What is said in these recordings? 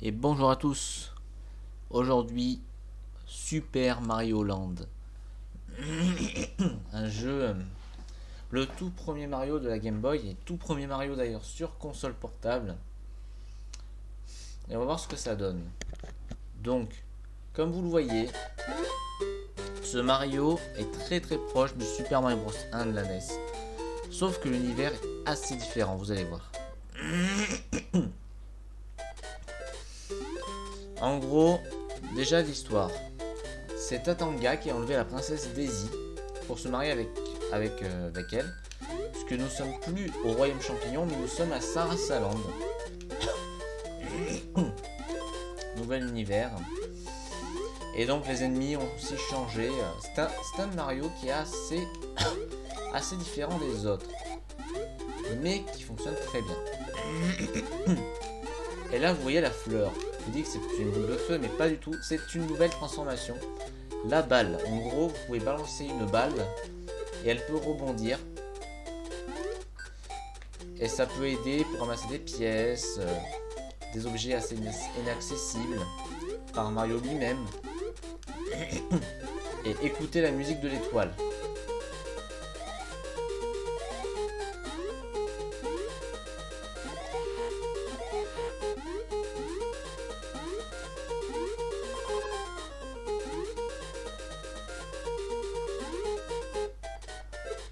Et bonjour à tous. Aujourd'hui, Super Mario Land. Un jeu, le tout premier Mario de la Game Boy et tout premier Mario d'ailleurs sur console portable. Et on va voir ce que ça donne. Donc, comme vous le voyez, ce Mario est très proche du Super Mario Bros 1 de la NES. Sauf que l'univers est assez différent, vous allez voir. En gros, déjà l'histoire. C'est Tatanga qui a enlevé la princesse Daisy pour se marier avec elle. Puisque nous sommes plus au royaume champignon, mais nous sommes à Sarasaland. Nouvel univers. Et donc les ennemis ont aussi changé. C'est un Mario qui est assez différent des autres. Mais qui fonctionne très bien. Et là vous voyez la fleur. Je vous dis que c'est une boule de feu, mais pas du tout. C'est une nouvelle transformation. La balle. En gros, vous pouvez balancer une balle et elle peut rebondir. Et ça peut aider pour ramasser des pièces, des objets assez inaccessibles par Mario lui-même. Et écouter la musique de l'étoile.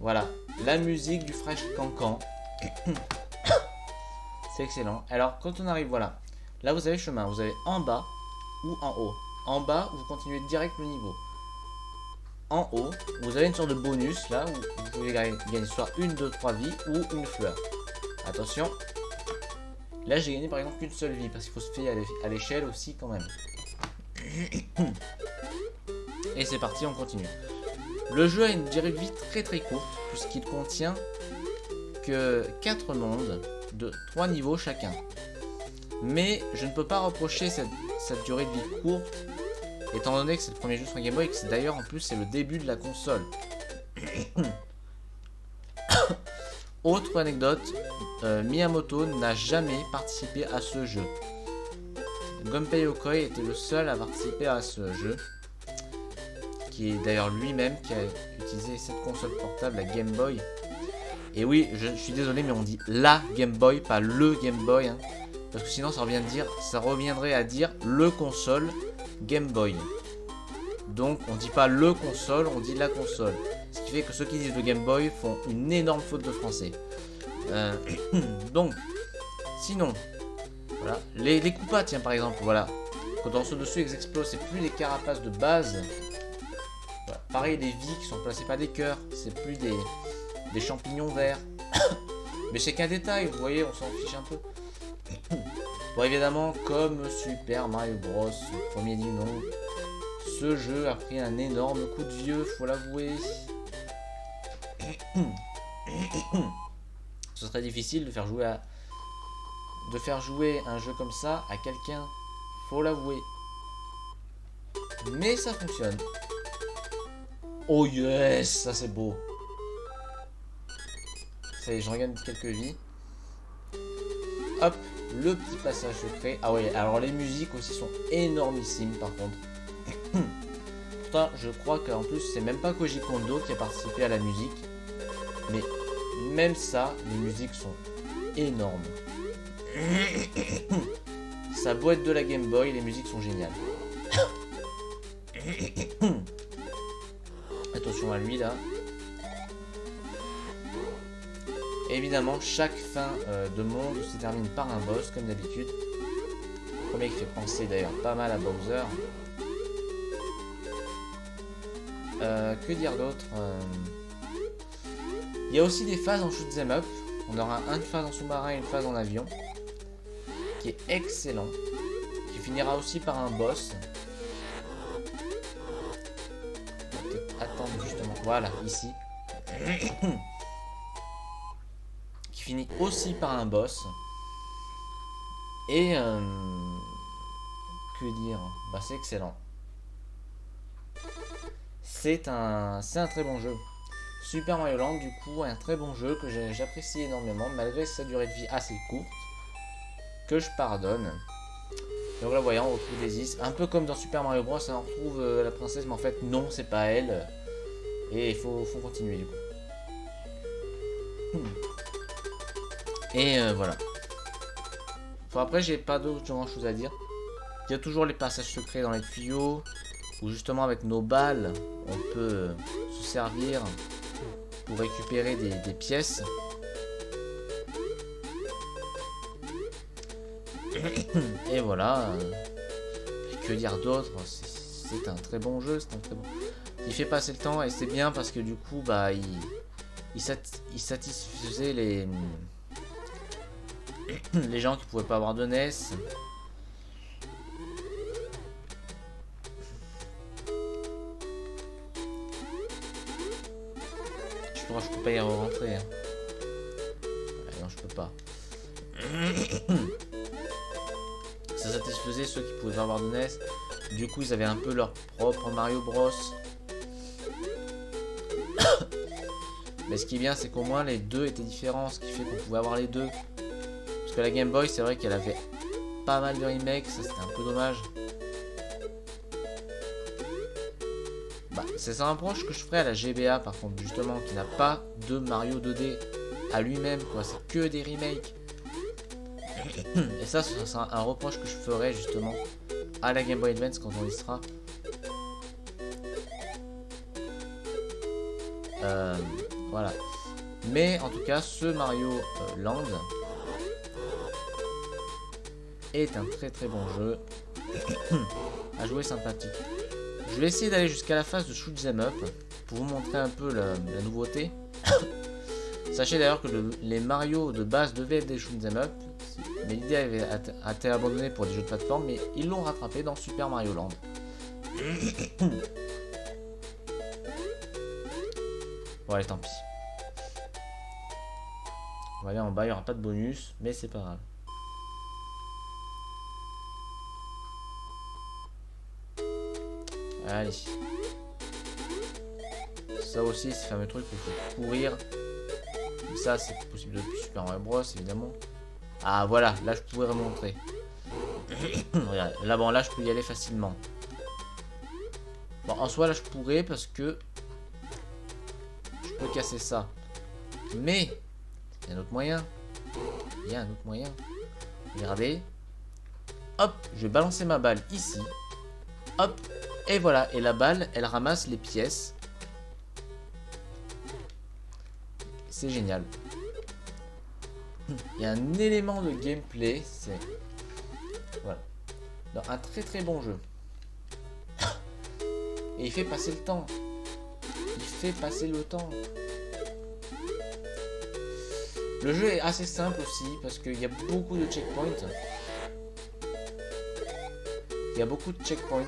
Voilà, la musique du Fresh Cancan. C'est excellent. Alors, quand on arrive, voilà. Là, vous avez le chemin. Vous avez en bas ou en haut. En bas, vous continuez direct le niveau. En haut, vous avez une sorte de bonus, là, où vous pouvez gagner soit 1, 2, 3 vies ou une fleur. Attention. Là, j'ai gagné par exemple qu'une seule vie, parce qu'il faut se fier à l'échelle aussi, quand même. Et c'est parti, on continue. Le jeu a une durée de vie très courte, puisqu'il contient que 4 mondes de 3 niveaux chacun. Mais je ne peux pas reprocher cette durée de vie courte, étant donné que c'est le premier jeu sur Game Boy et que c'est d'ailleurs en plus c'est le début de la console. Autre anecdote, Miyamoto n'a jamais participé à ce jeu. Gunpei Yokoi était le seul à participer à ce jeu, qui est d'ailleurs lui-même qui a utilisé cette console portable, la Game Boy. Et oui, je suis désolé, mais on dit la Game Boy, pas le Game Boy, hein, parce que sinon ça reviendrait à dire le console Game Boy. Donc on dit pas le console, on dit la console. Ce qui fait que ceux qui disent le Game Boy font une énorme faute de français. Donc, sinon, voilà, les Koopas, tiens par exemple, voilà. Quand dans ce dessus ils explosent, c'est plus des carapaces de base. Voilà. Pareil, les vies qui sont placées par des cœurs, c'est plus des champignons verts. Mais c'est qu'un détail, vous voyez, on s'en fiche un peu. Bon, évidemment, comme Super Mario Bros, le premier du nom, ce jeu a pris un énorme coup de vieux, faut l'avouer. Ce serait difficile de faire jouer un jeu comme ça à quelqu'un, faut l'avouer. Mais ça fonctionne. Oh yes, ça c'est beau. Ça y est, je regagne quelques vies. Hop, le petit passage secret. Ah ouais, alors les musiques aussi sont énormissimes par contre. Pourtant, je crois qu'en plus, c'est même pas Koji Kondo qui a participé à la musique. Mais même ça, les musiques sont énormes. Sa boîte de la Game Boy, les musiques sont géniales. Attention à lui là. Évidemment, chaque fin de monde se termine par un boss, comme d'habitude. Le premier qui fait penser d'ailleurs pas mal à Bowser. Que dire d'autre Il y a aussi des phases en shoot'em up. On aura une phase en sous-marin et une phase en avion. Qui est excellent. Qui finira aussi par un boss. On va peut-être attendre justement. Voilà, ici. Qui finit aussi par un boss. Et que dire Bah c'est excellent. C'est un très bon jeu. Super Mario Land, du coup, un très bon jeu que j'apprécie énormément, malgré sa durée de vie assez courte, que je pardonne. Donc là, voyons, on retrouve Daisy. Un peu comme dans Super Mario Bros, hein, on retrouve la princesse, mais en fait, non, c'est pas elle. Et il faut continuer, du coup. Et voilà. Bon, après, j'ai pas d'autre grand chose à dire. Il y a toujours les passages secrets dans les tuyaux, où justement, avec nos balles, on peut se servir pour récupérer des pièces. Et voilà. Que dire d'autre? C'est un très bon jeu, c'est un très bon. Il fait passer le temps et c'est bien parce que du coup, bah, il satisfaisait les gens qui pouvaient pas avoir de NES. Je peux pas y rentrer. Hein. Non, je peux pas. Ça satisfaisait ceux qui pouvaient pas avoir de NES. Du coup, ils avaient un peu leur propre Mario Bros. Mais ce qui est bien, c'est qu'au moins les deux étaient différents, ce qui fait qu'on pouvait avoir les deux. Parce que la Game Boy, c'est vrai qu'elle avait pas mal de remakes, ça c'était un peu dommage. Bah, c'est un approche que je ferais à la GBA par contre, justement, qui n'a pas de Mario 2D à lui-même, quoi. C'est que des remakes. Et ça, ce sera un reproche que je ferais justement à la Game Boy Advance quand on y sera. Voilà. Mais en tout cas, ce Mario Land est un très très bon jeu. À jouer sympathique. Je vais essayer d'aller jusqu'à la phase de Shoot 'em Up pour vous montrer un peu la nouveauté. Sachez d'ailleurs que les Mario de base devaient être des Shoot 'em Up, mais l'idée avait été abandonnée pour des jeux de plateforme, mais ils l'ont rattrapé dans Super Mario Land. Bon allez, tant pis. On va aller en bas, il n'y aura pas de bonus, mais c'est pas grave. Allez. Ça aussi, c'est le fameux truc où il faut courir. Ça, c'est possible depuis Super Mario Bros, évidemment. Ah, voilà, là, je pourrais remontrer. Regarde, là, bon, là, je peux y aller facilement. Bon, en soi, là, je pourrais parce que je peux casser ça. Mais, il y a un autre moyen. Il y a un autre moyen. Regardez. Hop, je vais balancer ma balle ici. Hop, et voilà. Et la balle, elle ramasse les pièces. C'est génial. Il y a un élément de gameplay, c'est... Voilà. Dans un très très bon jeu. Et il fait passer le temps. Il fait passer le temps. Le jeu est assez simple aussi, parce qu'il y a beaucoup de checkpoints. Il y a beaucoup de checkpoints.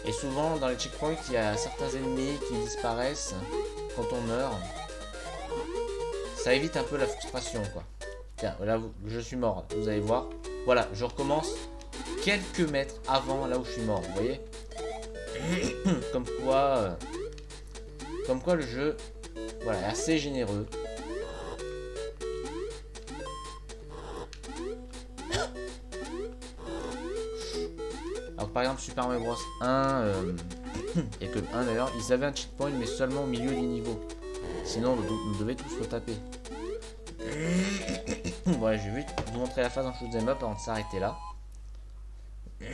Et souvent, dans les checkpoints, il y a certains ennemis qui disparaissent quand on meurt. Ça évite un peu la frustration, quoi. Tiens, là, je suis mort, vous allez voir. Voilà, je recommence quelques mètres avant là où je suis mort, vous voyez. Comme quoi le jeu, voilà, est assez généreux. Alors par exemple Super Mario Bros 1 et que le 1 d'ailleurs, ils avaient un checkpoint mais seulement au milieu du niveau. Sinon on devait tous le taper. Ouais, je vais vite vous montrer la phase en shoot 'em up avant de s'arrêter là. Ah,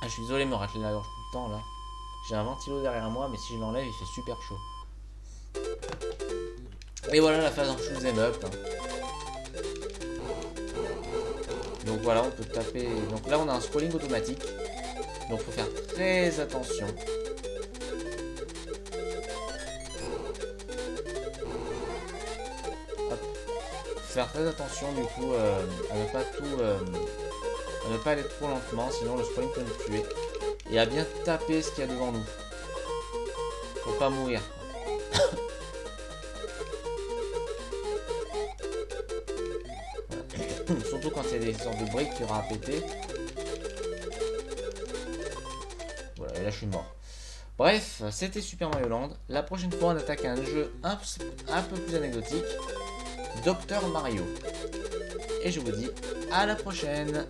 je suis désolé de me racler la gorge tout le temps là. J'ai un ventilo derrière moi, mais si je l'enlève, il fait super chaud. Et voilà la phase en shoot 'em up. Donc voilà, on peut taper. Donc là, on a un scrolling automatique. Donc faut faire très attention. Hop. Faut faire très attention du coup à ne pas tout, à ne pas aller trop lentement, sinon le scrolling peut nous tuer. Et à bien taper ce qu'il y a devant nous. Faut pas mourir. Surtout quand il y a des sortes de briques qu'il y aura à péter. Voilà, et là je suis mort. Bref, c'était Super Mario Land. La prochaine fois, on attaque un jeu un peu plus anecdotique. Dr Mario. et je vous dis à la prochaine.